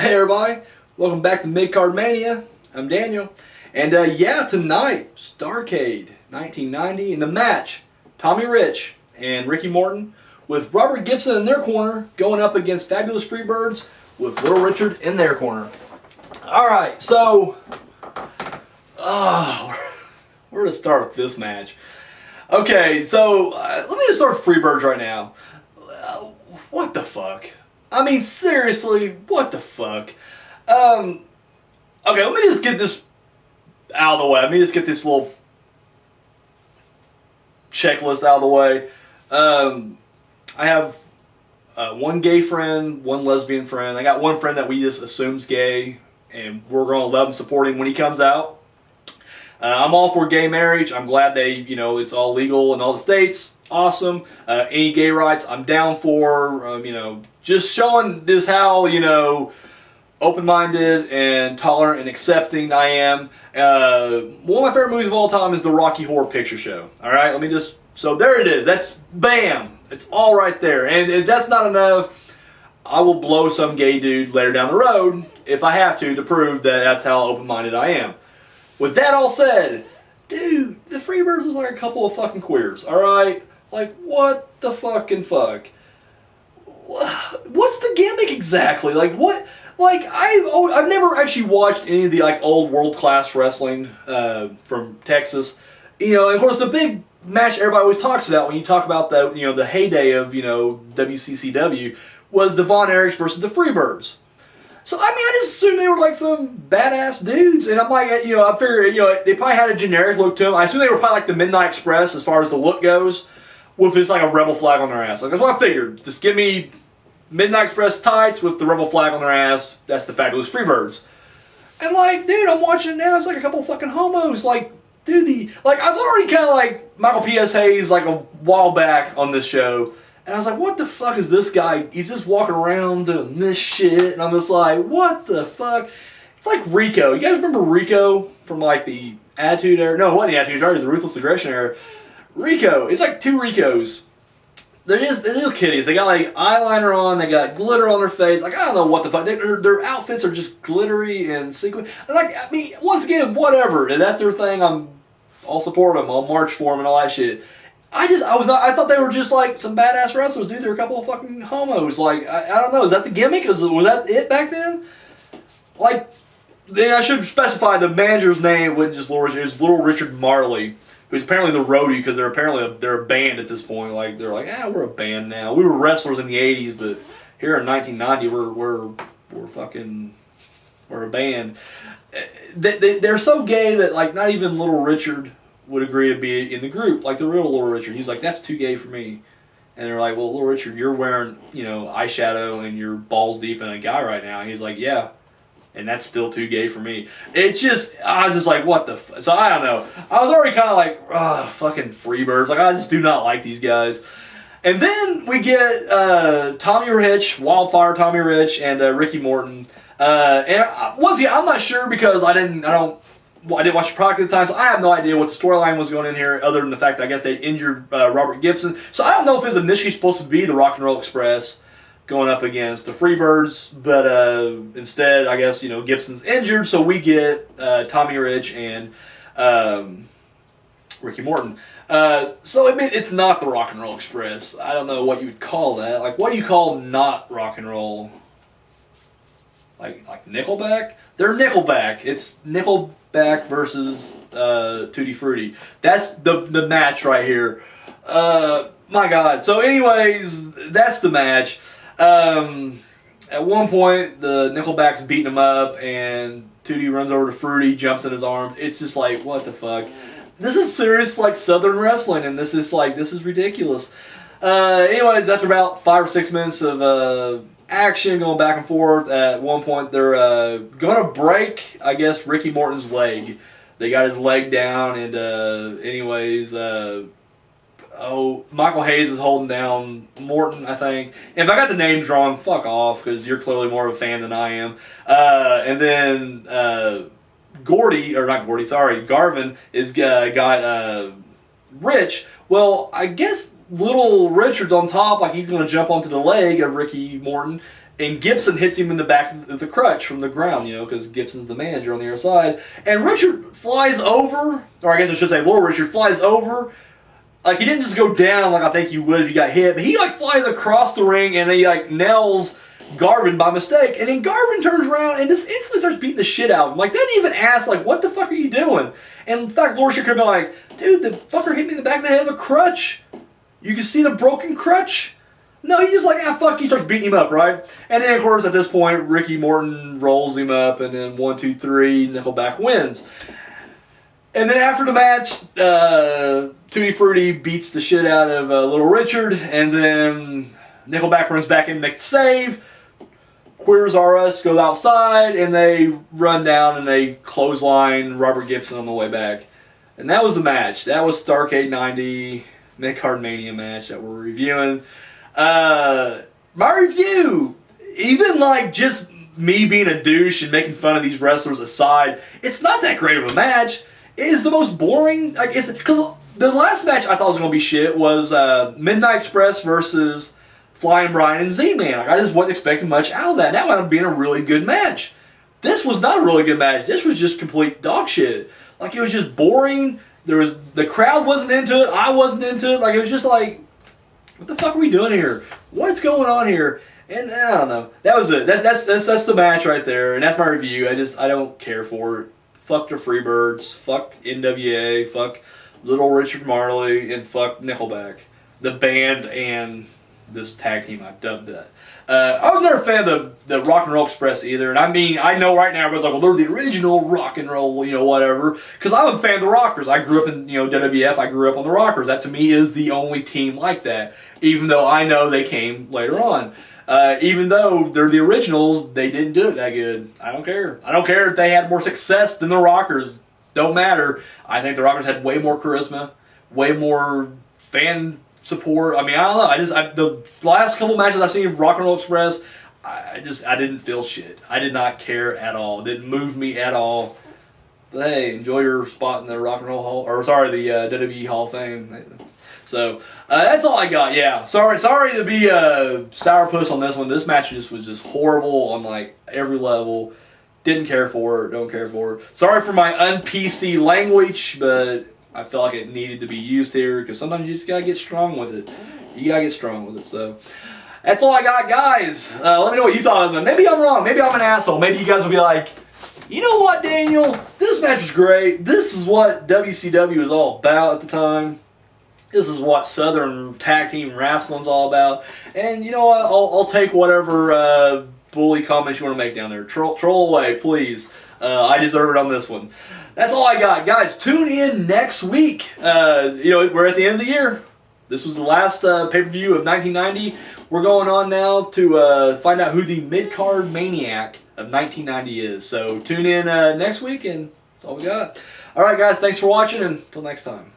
Hey everybody, welcome back to Mid-Card Mania. I'm Daniel, and yeah, tonight, Starrcade 1990 in the match, Tommy Rich and Ricky Morton with Robert Gibson in their corner going up against Fabulous Freebirds with Little Richard in their corner. Alright, so, where to start with this match? Okay, so let me just start with Freebirds right now. What the fuck? I mean, seriously, what the fuck? Okay, let me just get this out of the way. Let me just get this little checklist out of the way. I have one gay friend, one lesbian friend. I got one friend that we just assume's gay, and we're going to love and support him when he comes out. I'm all for gay marriage. I'm glad it's all legal in all the states. Awesome. Any gay rights, I'm down for. Just showing this how, open-minded and tolerant and accepting I am. One of my favorite movies of all time is the Rocky Horror Picture Show. Alright, so there it is. That's, bam! It's all right there. And if that's not enough, I will blow some gay dude later down the road, if I have to prove that that's how open-minded I am. With that all said, dude, the Freebirds was like a couple of fucking queers, alright? Like, what the fucking fuck? What's the gimmick exactly? Like, what? Like, I've never actually watched any of the old world-class wrestling from Texas. And of course the big match everybody always talks about when you talk about the heyday of WCCW was the Von Erichs versus the Freebirds. So I just assumed they were like some badass dudes, and I'm like, I figure they probably had a generic look to them. I assume they were probably like the Midnight Express as far as the look goes, with just like a rebel flag on their ass. Like, that's what I figured. Just give me Midnight Express tights with the rebel flag on their ass. That's the Fabulous Freebirds. And like, dude, I'm watching it now. It's like a couple of fucking homos. Like, dude, I was already kind of like Michael P.S. Hayes like a while back on this show. And I was like, what the fuck is this guy? He's just walking around doing this shit. And I'm just like, what the fuck? It's like Rico. You guys remember Rico from like the Attitude Era? No, it wasn't the Attitude Era. It was the Ruthless Aggression Era. Rico. It's like two Ricos. They're little kitties. They got like eyeliner on. They got glitter on their face. Like, I don't know what the fuck. Their outfits are just glittery and sequin. And like, I mean, once again, whatever. If that's their thing, I'll support them. I'll march for them and all that shit. I thought they were just like some badass wrestlers, dude. They're a couple of fucking homos. Like, I don't know. Is that the gimmick? Was that it back then? Like, then I should specify the manager's name wasn't just Little Richard. It was Little Richard Marley, who's apparently the roadie because they're a band at this point. Like, they're like, we're a band now. We were wrestlers in the '80s, but here in 1990, we're a band. They're so gay that like not even Little Richard would agree to be in the group, like the real Little Richard. He's like, that's too gay for me. And they're like, well, Little Richard, you're wearing, eyeshadow and you're balls deep in a guy right now. And he's like, yeah, and that's still too gay for me. It's just, I was just like, what the f... So I don't know. I was already kind of like, fucking Freebirds. Like, I just do not like these guys. And then we get Tommy Rich, Wildfire Tommy Rich, and Ricky Morton. And once again, I'm not sure because I didn't watch the product at the time, so I have no idea what the storyline was going in here, other than the fact that I guess they injured Robert Gibson. So I don't know if it was initially supposed to be the Rock and Roll Express going up against the Freebirds, but instead, I guess, Gibson's injured, so we get Tommy Rich and Ricky Morton. So, I mean, it's not the Rock and Roll Express. I don't know what you would call that. Like, what do you call not rock and roll? Like Nickelback? They're Nickelback. It's Nickelback versus Tutti Frutti. That's the match right here. My God. So anyways, that's the match. At one point, the Nickelback's beating him up, and Tutti runs over to Fruity, jumps in his arms. It's just like, what the fuck? This is serious, like, Southern wrestling, and this is ridiculous. Anyways, after about 5 or 6 minutes of action going back and forth, at one point they're going to break, I guess, Ricky Morton's leg. They got his leg down, and anyways, Michael Hayes is holding down Morton, I think. And if I got the names wrong, fuck off, because you're clearly more of a fan than I am. And then Garvin is got Rich. Well, I guess Little Richard's on top, like he's going to jump onto the leg of Ricky Morton. and Gibson hits him in the back of the crutch from the ground, you know, because Gibson's the manager on the other side. And Richard flies over, or I guess I should say Little Richard flies over. Like, he didn't just go down like I think you would if you got hit, but he, like, flies across the ring and he, like, nails Garvin by mistake. And then Garvin turns around and just instantly starts beating the shit out of him. Like, doesn't even ask, like, what the fuck are you doing? And in fact, Little Richard could have been like, dude, the fucker hit me in the back of the head with a crutch. You can see the broken crutch. No, he just like, fuck, he starts beating him up, right? And then, of course, at this point, Ricky Morton rolls him up, and then 1, 2, 3, Nickelback wins. And then after the match, Tutti Frutti beats the shit out of Little Richard, and then Nickelback runs back in and makes the save. Queers R Us goes outside, and they run down and they clothesline Robert Gibson on the way back. And that was the match. That was Starrcade 90 Mid-Card Mania match that we're reviewing. My review, even like just me being a douche and making fun of these wrestlers aside, it's not that great of a match. It is the most boring. Like, it's because the last match I thought was going to be shit was Midnight Express versus Flying Brian and Z-Man. Like, I just wasn't expecting much out of that. That wound up being a really good match. This was not a really good match. This was just complete dog shit. Like, it was just boring. The crowd wasn't into it. I wasn't into it. Like, it was just like, what the fuck are we doing here? What's going on here? And I don't know. That was it. That's the match right there, and that's my review. I don't care for it. Fuck the Freebirds. Fuck NWA. Fuck Little Richard Marley, and fuck Nickelback, the band and this tag team. I dubbed that. I was never a fan of the Rock and Roll Express either. And I mean, I know right now everybody's like, well, they're the original rock and roll, you know, whatever. Because I'm a fan of the Rockers. I grew up in, you know, WWF. I grew up on the Rockers. That to me is the only team like that. Even though I know they came later on. Even though they're the originals, they didn't do it that good. I don't care. I don't care if they had more success than the Rockers. Don't matter. I think the Rockers had way more charisma, way more fan support. I mean, I don't know. The last couple matches I've seen of Rock and Roll Express, I didn't feel shit. I did not care at all. It didn't move me at all. But hey, enjoy your spot in the Rock and Roll Hall, or sorry, the WWE Hall of Fame. So that's all I got. Yeah, sorry to be a sourpuss on this one. This match was just horrible on like every level. Didn't care for it. Don't care for it. Sorry for my un-PC language, but I felt like it needed to be used here because sometimes you just gotta get strong with it. You gotta get strong with it. So that's all I got, guys. Let me know what you thought of it. Maybe I'm wrong. Maybe I'm an asshole. Maybe you guys will be like, you know what, Daniel? This match was great. This is what WCW was all about at the time. This is what Southern Tag Team Wrestling's all about. And you know what? I'll take whatever bully comments you want to make down there. Troll away, please. I deserve it on this one. That's all I got. Guys, tune in next week. You know, we're at the end of the year. This was the last pay-per-view of 1990. We're going on now to find out who the mid-card maniac of 1990 is. So tune in next week, and that's all we got. All right, guys, thanks for watching, and until next time.